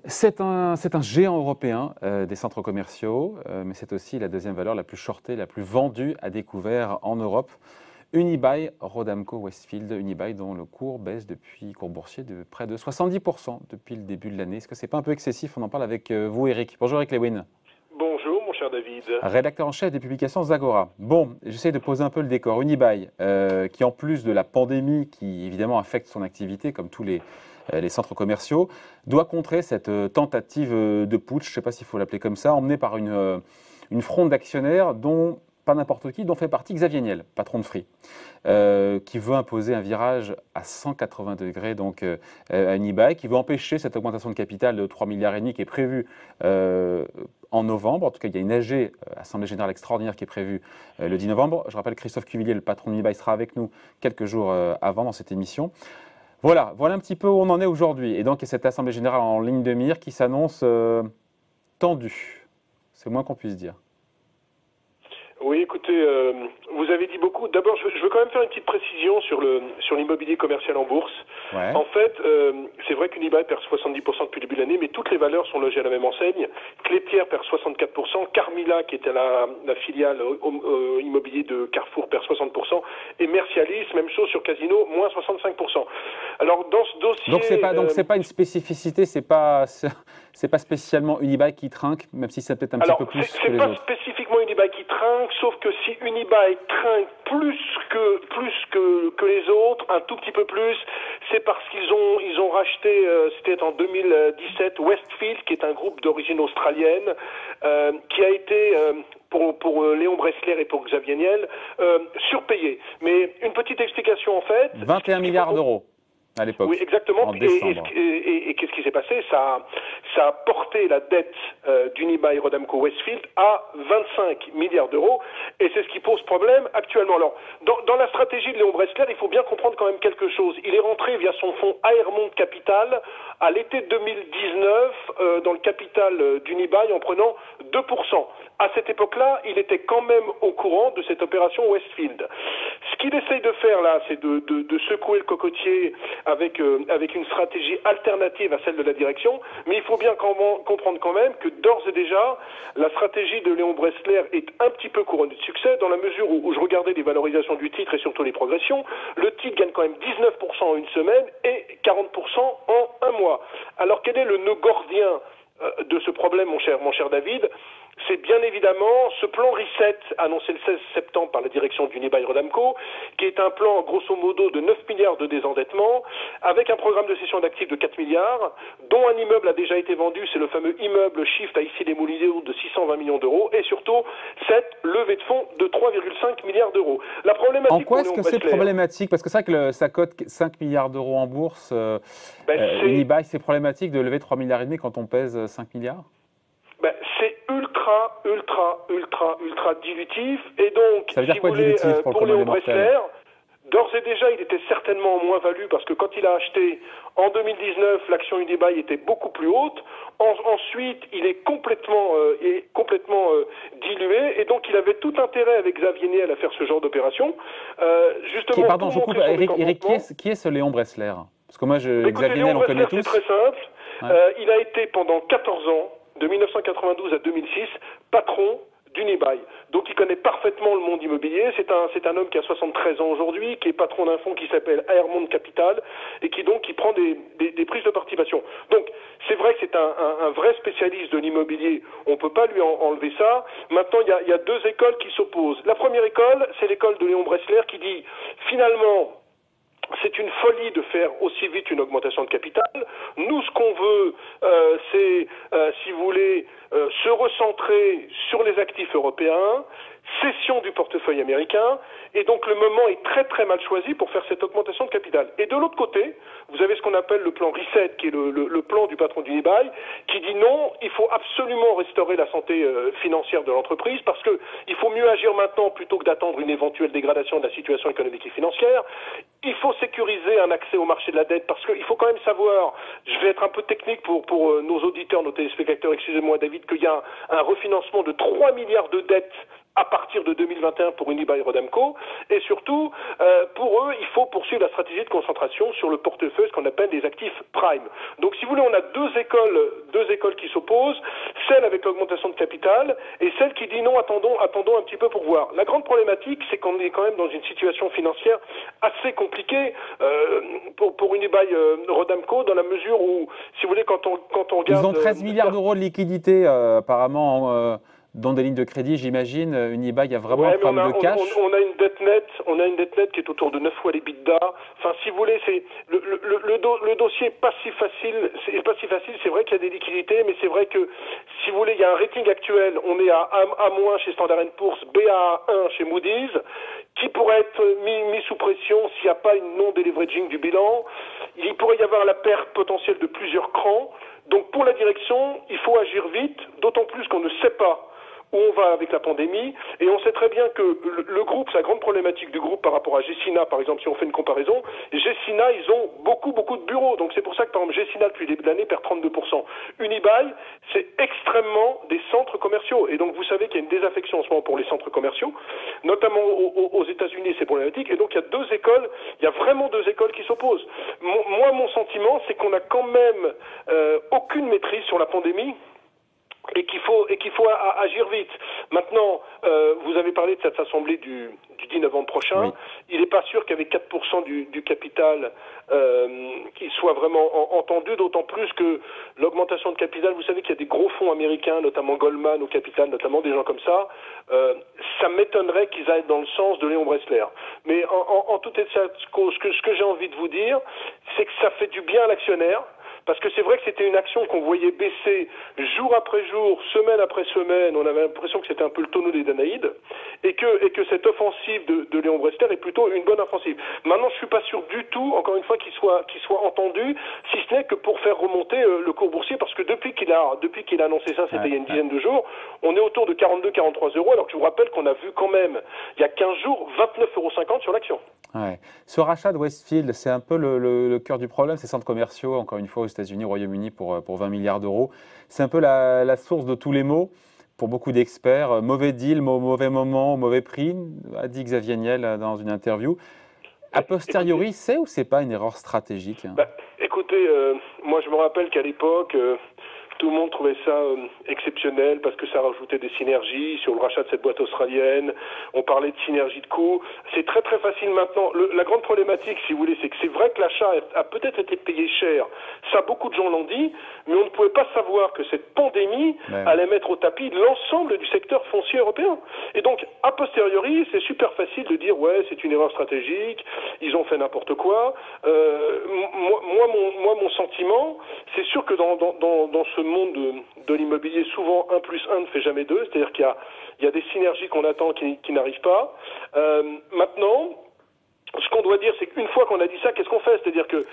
C'est un géant européen des centres commerciaux, mais c'est aussi la deuxième valeur la plus shortée, la plus vendue à découvert en Europe. Unibail-Rodamco-Westfield, Unibail dont le cours baisse cours boursier de près de 70% depuis le début de l'année. Est-ce que ce n'est pas un peu excessif? On en parle avec vous, Eric. Bonjour, Eric Lewin. Bonjour, mon cher David. Rédacteur en chef des publications Zagora. Bon, j'essaie de poser un peu le décor. Unibail, qui en plus de la pandémie, qui évidemment affecte son activité, comme tous les centres commerciaux, doit contrer cette tentative de putsch, je ne sais pas s'il faut l'appeler comme ça, emmenée par une fronde d'actionnaires dont pas n'importe qui, dont fait partie Xavier Niel, patron de Free, qui veut imposer un virage à 180 degrés donc, à Unibail, qui veut empêcher cette augmentation de capital de 3,5 milliards qui est prévue en novembre. En tout cas, il y a une AG, Assemblée Générale Extraordinaire, qui est prévue le 10 novembre. Je rappelle que Christophe Cuvillier, le patron d'Unibail, sera avec nous quelques jours avant dans cette émission. Voilà un petit peu où on en est aujourd'hui. Et donc, il y a cette Assemblée Générale en ligne de mire qui s'annonce tendue. C'est le moins qu'on puisse dire. Oui, écoutez, vous avez dit beaucoup. D'abord, je veux quand même faire une petite précision sur l'immobilier commercial en bourse. Ouais. En fait, c'est vrai qu'Unibail perd 70% depuis le début de l'année, mais toutes les valeurs sont logées à la même enseigne. Klépierre perd 64%, Carmila, qui était la filiale immobilier de Carrefour, perd 60%, et Mercialis, même chose sur Casino, moins 65%. Alors, dans ce dossier... Donc, c'est pas une spécificité, c'est pas spécialement Unibail qui trinque, même si c'est peut-être un petit peu plus que les autres. C'est pas spécifiquement Unibail qui trinque, sauf que si Unibail trinque plus que les autres, un tout petit peu plus, c'est parce qu'ils ont racheté, c'était en 2017, Westfield, qui est un groupe d'origine australienne, qui a été pour Léon Bressler et pour Xavier Niel surpayé. Mais une petite explication en fait. 21 milliards d'euros. À l'époque. Oui, exactement. Et qu'est-ce qui s'est passé? Ça a porté la dette d'Unibail Rodamco Westfield à 25 milliards d'euros. Et c'est ce qui pose problème actuellement. Alors, dans la stratégie de Léon Bressler, il faut bien comprendre quand même quelque chose. Il est rentré via son fonds Aermont Capital à l'été 2019 dans le capital d'Unibail en prenant 2%. À cette époque-là, il était quand même au courant de cette opération Westfield. Ce qu'il essaye de faire là, c'est de secouer le cocotier avec une stratégie alternative à celle de la direction, mais il faut bien comprendre quand même que d'ores et déjà, la stratégie de Léon Bressler est un petit peu couronnée de succès, dans la mesure où je regardais les valorisations du titre et surtout les progressions. Le titre gagne quand même 19% en une semaine et 40% en un mois. Alors quel est le nœud gordien de ce problème, mon cher David? C'est bien évidemment ce plan Reset annoncé le 16 septembre par la direction d'Unibail Rodamco, qui est un plan grosso modo de 9 milliards de désendettement, avec un programme de cession d'actifs de 4 milliards, dont un immeuble a déjà été vendu, c'est le fameux immeuble Shift à Issy-les-Moulineaux de 620 millions d'euros, et surtout cette levée de fonds de 3,5 milliards d'euros. La problématique en quoi est-ce que c'est problématique? Parce que c'est vrai que ça cote 5 milliards d'euros en bourse. Unibail, c'est problématique de lever 3,5 milliards quand on pèse 5 milliards? C'est ultra dilutif, et donc, ça veut dire quoi, dilutif pour Léon Bressler, d'ores et déjà, il était certainement moins valu, parce que quand il a acheté en 2019, l'action Unibail était beaucoup plus haute. Ensuite, il est complètement dilué, et donc il avait tout intérêt avec Xavier Niel à faire ce genre d'opération. Justement, pardon, je coupe. Eric, qui est ce Léon Bressler? Parce que moi, Xavier Niel, on connaît tous. C'est très simple. Ouais. Il a été pendant 14 ans, de 1992 à 2006, patron d'Unibail. Donc il connaît parfaitement le monde immobilier. C'est un homme qui a 73 ans aujourd'hui, qui est patron d'un fonds qui s'appelle Aermont Capital, et qui prend des prises de participation. Donc c'est vrai que c'est un vrai spécialiste de l'immobilier. On ne peut pas lui enlever ça. Maintenant, il y a deux écoles qui s'opposent. La première école, c'est l'école de Léon Bressler qui dit finalement, c'est une folie de faire aussi vite une augmentation de capital. Nous, ce qu'on veut, c'est, si vous voulez, se recentrer sur les actifs européens, cession du portefeuille américain, et donc le moment est très très mal choisi pour faire cette augmentation de capital. Et de l'autre côté, vous avez ce qu'on appelle le plan Reset, qui est le plan du patron d'Unibail, qui dit non, il faut absolument restaurer la santé financière de l'entreprise, parce que il faut mieux agir maintenant plutôt que d'attendre une éventuelle dégradation de la situation économique et financière. Il faut sécuriser un accès au marché de la dette, parce qu'il faut quand même savoir, je vais être un peu technique pour nos auditeurs, nos téléspectateurs, excusez-moi David, qu'il y a un refinancement de 3 milliards de dettes à partir de 2021 pour Unibail-Rodamco, et surtout, pour eux, il faut poursuivre la stratégie de concentration sur le portefeuille, ce qu'on appelle des actifs prime. Donc, si vous voulez, on a deux écoles qui s'opposent, celle avec l'augmentation de capital, et celle qui dit non, attendons un petit peu pour voir. La grande problématique, c'est qu'on est quand même dans une situation financière assez compliquée pour Unibail-Rodamco, dans la mesure où, si vous voulez, quand on regarde... Ils ont 13 milliards d'euros de liquidité, apparemment, dans des lignes de crédit, j'imagine. Unibail a vraiment un problème de cash. On a une dette nette qui est autour de 9 fois l'EBITDA. Enfin, si vous voulez, c'est le dossier est pas si facile. C'est vrai qu'il y a des liquidités, mais c'est vrai que si vous voulez, il y a un rating actuel. On est à A- chez Standard & Poor's, Baa1 chez Moody's, qui pourrait être mis sous pression s'il n'y a pas une non-deleveraging du bilan. Il pourrait y avoir la perte potentielle de plusieurs crans. Donc pour la direction, il faut agir vite, d'autant plus qu'on ne sait pas où on va avec la pandémie, et on sait très bien que le groupe, la grande problématique du groupe par rapport à Gecina, par exemple, si on fait une comparaison, Gecina, ils ont beaucoup de bureaux, donc c'est pour ça que par exemple Gecina depuis le début de l'année perd 32%. Unibail, c'est extrêmement des centres commerciaux, et donc vous savez qu'il y a une désaffection en ce moment pour les centres commerciaux, notamment aux États-Unis, c'est problématique, et donc il y a vraiment deux écoles qui s'opposent. Moi, mon sentiment, c'est qu'on n'a quand même aucune maîtrise sur la pandémie, et qu'il faut agir vite. Maintenant, vous avez parlé de cette assemblée du 10 novembre prochain. Oui. Il n'est pas sûr qu'avec 4% du capital, qu'il soit vraiment entendu, d'autant plus que l'augmentation de capital, vous savez qu'il y a des gros fonds américains, notamment Goldman au capital, notamment des gens comme ça, ça m'étonnerait qu'ils aillent dans le sens de Léon Bressler. Mais en tout état de cause, ce que j'ai envie de vous dire, c'est que ça fait du bien à l'actionnaire. Parce que c'est vrai que c'était une action qu'on voyait baisser jour après jour, semaine après semaine. On avait l'impression que c'était un peu le tonneau des Danaïdes, et que cette offensive de Léon Bressler est plutôt une bonne offensive. Maintenant, je suis pas sûr du tout, encore une fois, qu'il soit entendu, si ce n'est que pour faire remonter le cours boursier, parce que depuis qu'il a annoncé ça, c'était il y a une dizaine de jours, on est autour de 42-43 euros, alors que je vous rappelle qu'on a vu quand même, il y a 15 jours, 29,50 € sur l'action. Ouais. Ce rachat de Westfield, c'est un peu le cœur du problème, ces centres commerciaux, encore une fois aux États-Unis, au Royaume-Uni, pour 20 milliards d'euros. C'est un peu la source de tous les maux pour beaucoup d'experts. Mauvais deal, mauvais moment, mauvais prix, a dit Xavier Niel dans une interview. A posteriori, c'est ou c'est pas une erreur stratégique? Écoutez, moi je me rappelle qu'à l'époque, tout le monde trouvait ça exceptionnel parce que ça rajoutait des synergies sur le rachat de cette boîte australienne. On parlait de synergie de coûts. C'est très très facile maintenant. La grande problématique, si vous voulez, c'est que c'est vrai que l'achat a peut-être été payé cher. Ça, beaucoup de gens l'ont dit, mais on ne pouvait pas savoir que cette pandémie allait mettre au tapis l'ensemble du secteur foncier européen. Et donc, a posteriori, c'est super facile de dire ouais, c'est une erreur stratégique, ils ont fait n'importe quoi. Mon sentiment, c'est sûr que dans ce monde de l'immobilier, souvent 1 + 1 ne fait jamais 2, c'est-à-dire qu'il y a des synergies qu'on attend qui n'arrivent pas. Maintenant, ce qu'on doit dire, c'est qu'une fois qu'on a dit ça, qu'est-ce qu'on fait? C'est-à-dire que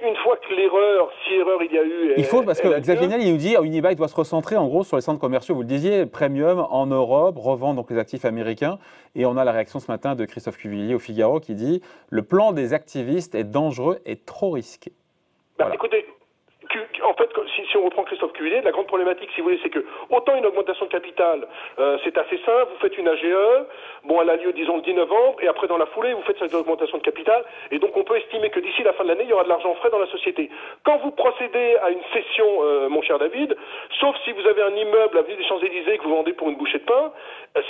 une fois que l'erreur, si erreur il y a eu... Il faut, parce que Xavier Niel, il nous dit Unibail doit se recentrer en gros sur les centres commerciaux, vous le disiez, premium en Europe, revendre donc les actifs américains. Et on a la réaction ce matin de Christophe Cuvillier au Figaro qui dit « Le plan des activistes est dangereux et trop risqué ». Voilà. Écoutez, en fait, si on reprend Christophe Cuvillier, la grande problématique, si vous voulez, c'est que autant une augmentation de capital, c'est assez simple, vous faites une AGE, bon, elle a lieu, disons, le 10 novembre, et après, dans la foulée, vous faites cette augmentation de capital, et donc on peut estimer que d'ici la fin de l'année, il y aura de l'argent frais dans la société. Quand vous procédez à une cession, mon cher David, sauf si vous avez un immeuble à l'avenue des Champs-Élysées que vous vendez pour une bouchée de pain,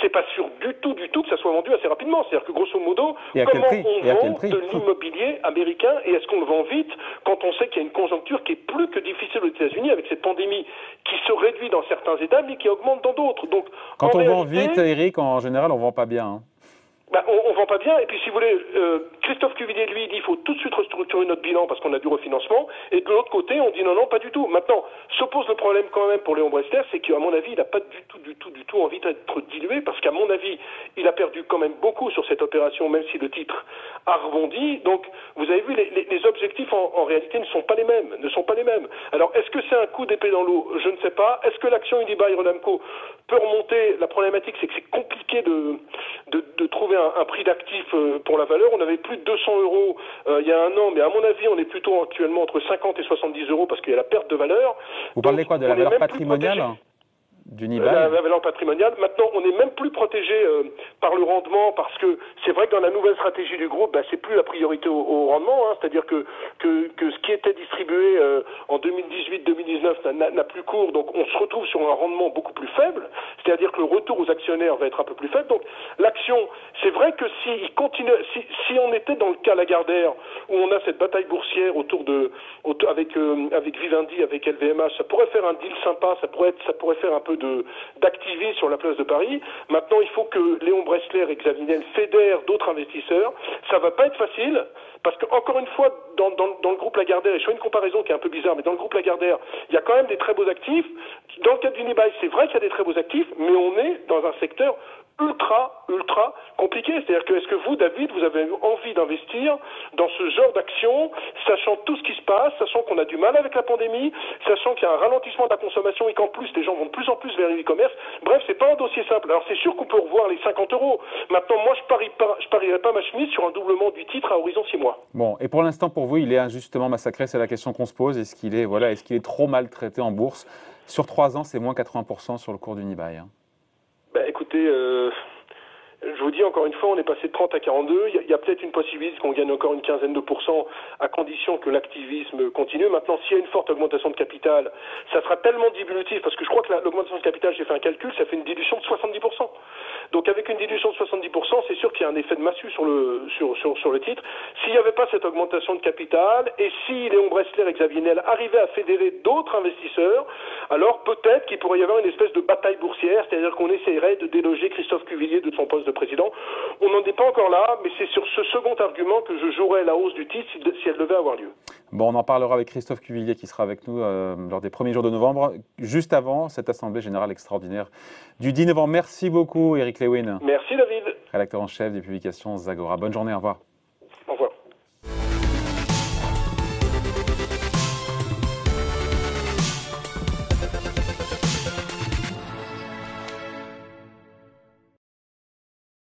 c'est pas sûr du tout que ça soit vendu assez rapidement. C'est-à-dire que grosso modo, comment on vend de l'immobilier américain, et est-ce qu'on le vend vite quand on sait qu'il y a une conjoncture qui est plus que difficile aux États-Unis avec cette pandémie qui se réduit dans certains États mais qui augmente dans d'autres. Donc, quand on vend vite, Eric, en général, on vend pas bien. Hein. On vend pas bien, et puis si vous voulez, Christophe Cuvillier, lui, dit il faut tout de suite restructurer notre bilan parce qu'on a du refinancement, et de l'autre côté, on dit non, pas du tout. Maintenant, se pose le problème quand même pour Léon Bressler, c'est qu'à mon avis, il n'a pas du tout envie d'être dilué, parce qu'à mon avis, il a perdu quand même beaucoup sur cette opération, même si le titre a rebondi. Donc, vous avez vu, les objectifs en réalité ne sont pas les mêmes. Alors, est-ce que c'est un coup d'épée dans l'eau? Je ne sais pas. Est-ce que l'action Unibail-Rodamco peut remonter? La problématique, c'est que c'est compliqué de trouver un prix d'actif pour la valeur. On avait plus de 200 € il y a un an, mais à mon avis, on est plutôt actuellement entre 50 et 70 € parce qu'il y a la perte de valeur. Vous parlez quoi, de la valeur patrimoniale? d'Unibail. La valeur patrimoniale. Maintenant, on n'est même plus protégé par le rendement parce que c'est vrai que dans la nouvelle stratégie du groupe, c'est plus la priorité au rendement. Hein, c'est-à-dire que ce qui était distribué en 2018-2019 n'a plus cours. Donc, on se retrouve sur un rendement beaucoup plus faible. C'est-à-dire que le retour aux actionnaires va être un peu plus faible. Donc, l'action, c'est vrai que si on était dans le cas Lagardère où on a cette bataille boursière avec Vivendi, avec LVMH, ça pourrait faire un deal sympa. Ça pourrait faire un peu d'activisme sur la place de Paris. Maintenant, il faut que Léon Bressler et Xavier Niel fédèrent d'autres investisseurs. Ça va pas être facile, parce que encore une fois, dans le groupe Lagardère, et je fais une comparaison qui est un peu bizarre, mais dans le groupe Lagardère, il y a quand même des très beaux actifs. Dans le cadre d'Unibail, c'est vrai qu'il y a des très beaux actifs, mais on est dans un secteur ultra compliqué. C'est-à-dire que est-ce que vous, David, vous avez envie d'investir dans ce genre d'action, sachant tout ce qui se passe, sachant qu'on a du mal avec la pandémie, sachant qu'il y a un ralentissement de la consommation et qu'en plus les gens vont de plus en plus vers l'e-commerce. Bref, c'est pas un dossier simple. Alors c'est sûr qu'on peut revoir les 50 €. Maintenant, moi, je parierais pas ma chemise sur un doublement du titre à horizon 6 mois. Bon, et pour l'instant, pour vous, il est injustement massacré, c'est la question qu'on se pose. Est-ce qu'il est trop maltraité en bourse? Sur 3 ans, c'est moins 80% sur le cours d'Unibail. Écoutez, je vous dis encore une fois, on est passé de 30 à 42. Il y a peut-être une possibilité qu'on gagne encore une quinzaine de pourcents à condition que l'activisme continue. Maintenant, s'il y a une forte augmentation de capital, ça sera tellement diminutif, parce que je crois que l'augmentation de capital, j'ai fait un calcul, ça fait une dilution de 70%. Donc avec une dilution de 70%, c'est sûr qu'il y a un effet de massue sur le titre. S'il n'y avait pas cette augmentation de capital, et si Léon Bressler et Xavier Niel arrivaient à fédérer d'autres investisseurs, alors peut-être qu'il pourrait y avoir une espèce de bataille boursière, c'est-à-dire qu'on essaierait de déloger Christophe Cuvillier de son poste de président. On n'en est pas encore là, mais c'est sur ce second argument que je jouerais la hausse du titre si elle devait avoir lieu. Bon, on en parlera avec Christophe Cuvillier qui sera avec nous lors des premiers jours de novembre, juste avant cette Assemblée Générale extraordinaire du 10 novembre. Merci beaucoup Eric Lewin. Merci David. Rédacteur en chef des publications Zagora. Bonne journée, au revoir.